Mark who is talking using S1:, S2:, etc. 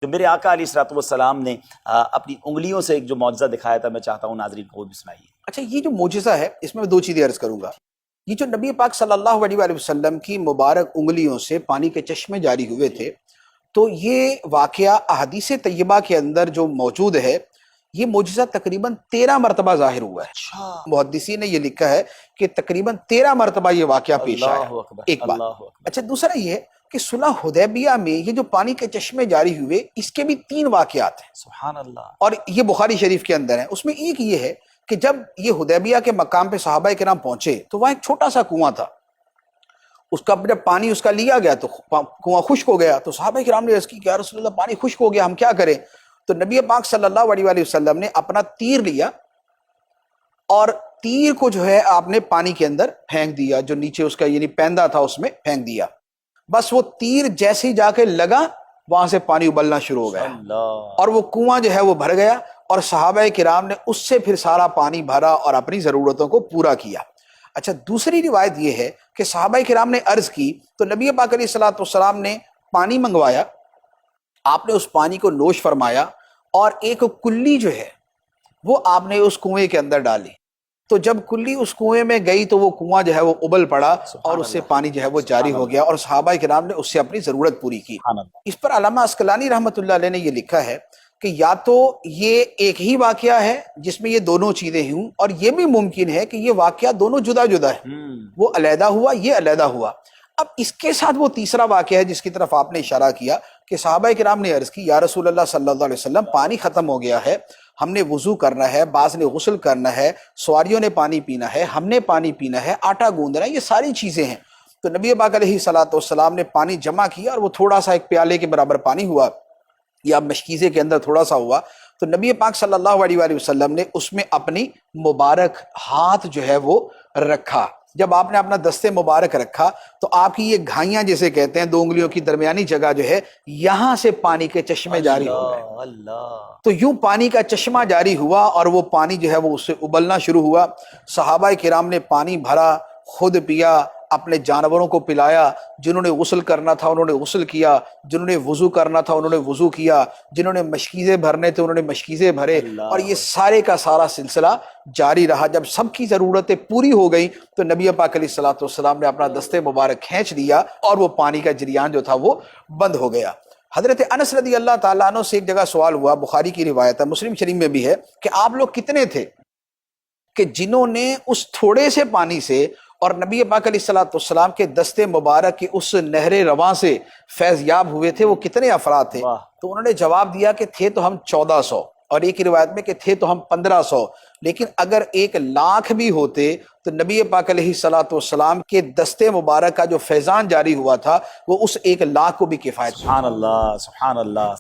S1: جو میرے آقا علیہ الصلوۃ والسلام نے اپنی انگلیوں سے ایک جو معجزہ دکھایا تھا، میں چاہتا ہوں ناظرین کو بھی سنائیے۔
S2: اچھا، یہ جو معجزہ ہے اس میں دو چیزیں عرض کروں گا۔ یہ جو نبی پاک صلی اللہ علیہ وآلہ وسلم کی مبارک انگلیوں سے پانی کے چشمے جاری ہوئے تھے، تو یہ واقعہ احادیث طیبہ کے اندر جو موجود ہے، یہ معجزہ تقریباً 13 مرتبہ ظاہر ہوا ہے۔
S1: اچھا،
S2: محدثین نے یہ لکھا ہے کہ تقریباً 13 مرتبہ یہ واقعہ پیش آیا۔
S1: اللہ اکبر،
S2: ایک بات۔
S1: اللہ اکبر۔
S2: اچھا، دوسرا یہ ہے کہ صلح حدیبیہ میں یہ جو پانی کے چشمے جاری ہوئے، اس کے بھی 3 واقعات ہیں،
S1: سبحان اللہ۔ اور
S2: اور یہ بخاری شریف کے اندر ہیں۔ اس میں ایک یہ ہے کہ جب یہ حدیبیہ کے مقام پہ صحابہ کرام پہنچے تو وہاں ایک چھوٹا سا کنواں تھا، اس کا جب پانی اس کا لیا گیا تو کنواں خشک ہو گیا، تو صحابہ کرام نے عرض کی کہ یا رسول اللہ پانی خشک ہو گیا، ہم کیا کریں؟ تو نبی پاک صلی اللہ علیہ وآلہ وسلم نے اپنا تیر لیا اور تیر کو جو ہے آپ نے پانی کے اندر پھینک دیا، جو نیچے اس کا یعنی پیندہ تھا اس میں پھینک دیا۔ بس وہ تیر جیسے ہی جا کے لگا، وہاں سے پانی ابلنا شروع ہو گیا
S1: اللہ،
S2: اور وہ کنواں جو ہے وہ بھر گیا، اور صحابہ کرام نے اس سے پھر سارا پانی بھرا اور اپنی ضرورتوں کو پورا کیا۔ اچھا، دوسری روایت یہ ہے کہ صحابہ کرام نے عرض کی تو نبی پاک علیہ الصلوۃ والسلام نے پانی منگوایا، آپ نے اس پانی کو نوش فرمایا اور ایک کلی جو ہے وہ آپ نے اس کنویں کے اندر ڈالی، تو جب کلی اس کنویں میں گئی تو وہ کنواں جو ہے وہ ابل پڑا اور اس سے پانی جو ہے وہ جاری ہو گیا، اور صحابہ کرام نے اس سے اپنی ضرورت پوری کی۔
S1: سبحان اللہ۔
S2: اس پر علامہ عسقلانی رحمۃ اللہ علیہ نے یہ لکھا ہے کہ یا تو یہ ایک ہی واقعہ ہے جس میں یہ دونوں چیزیں ہوں، اور یہ بھی ممکن ہے کہ یہ واقعہ دونوں جدا جدا ہے، وہ علیحدہ ہوا، یہ علیحدہ ہوا۔ اب اس کے ساتھ وہ تیسرا واقعہ ہے جس کی طرف آپ نے اشارہ کیا کہ صحابہ کرام نے عرض کی یا رسول اللہ صلی اللہ علیہ وسلم پانی ختم ہو گیا ہے، ہم نے وضو کرنا ہے، بعض نے غسل کرنا ہے، سواریوں نے پانی پینا ہے، ہم نے پانی پینا ہے، آٹا گوندنا ہے، یہ ساری چیزیں ہیں۔ تو نبی پاک علیہ الصلوۃ والسلام نے پانی جمع کیا اور وہ تھوڑا سا ایک پیالے کے برابر پانی ہوا یا مشکیزے کے اندر تھوڑا سا ہوا، تو نبی پاک صلی اللہ علیہ وآلہ وسلم نے اس میں اپنی مبارک ہاتھ جو ہے وہ رکھا۔ جب آپ نے اپنا دستے مبارک رکھا تو آپ کی یہ گھائیاں جسے کہتے ہیں، 2 انگلیوں کی درمیانی جگہ جو ہے، یہاں سے پانی کے چشمے جاری ہو گئے۔
S1: اللہ،
S2: تو یوں پانی کا چشمہ جاری ہوا اور وہ پانی جو ہے وہ اس سے ابلنا شروع ہوا۔ صحابہ کرام نے پانی بھرا، خود پیا، اپنے جانوروں کو پلایا، جنہوں نے غسل کرنا تھا انہوں نے غسل کیا، جنہوں نے وضو کرنا تھا انہوں نے وضو کیا، جنہوں نے مشکیزے بھرنے تھے انہوں نے مشکیزے بھرے، اور یہ سارے کا سارا سلسلہ جاری رہا۔ جب سب کی ضرورتیں پوری ہو گئیں تو نبی پاک علیہ الصلوۃ والسلام نے اپنا دستے مبارک کھینچ لیا اور وہ پانی کا جریان جو تھا وہ بند ہو گیا۔ حضرت انس رضی اللہ تعالیٰ عنہ سے ایک جگہ سوال ہوا، بخاری کی روایت ہے، مسلم شریف میں بھی ہے، کہ آپ لوگ کتنے تھے کہ جنہوں نے اس تھوڑے سے پانی سے اور نبی پاک علیہ الصلوۃ والسلام کے دستے مبارک کی اس نہر رواں سے فیض یاب ہوئے تھے، وہ کتنے افراد تھے؟
S1: واہ،
S2: تو انہوں نے جواب دیا کہ تھے تو ہم 1400، اور ایک روایت میں کہ تھے تو ہم 1500، لیکن اگر 1,00,000 بھی ہوتے تو نبی پاک علیہ الصلوۃ والسلام کے دستے مبارک کا جو فیضان جاری ہوا تھا وہ اس 1,00,000 کو بھی کفایت۔
S1: سبحان اللہ، سبحان اللہ۔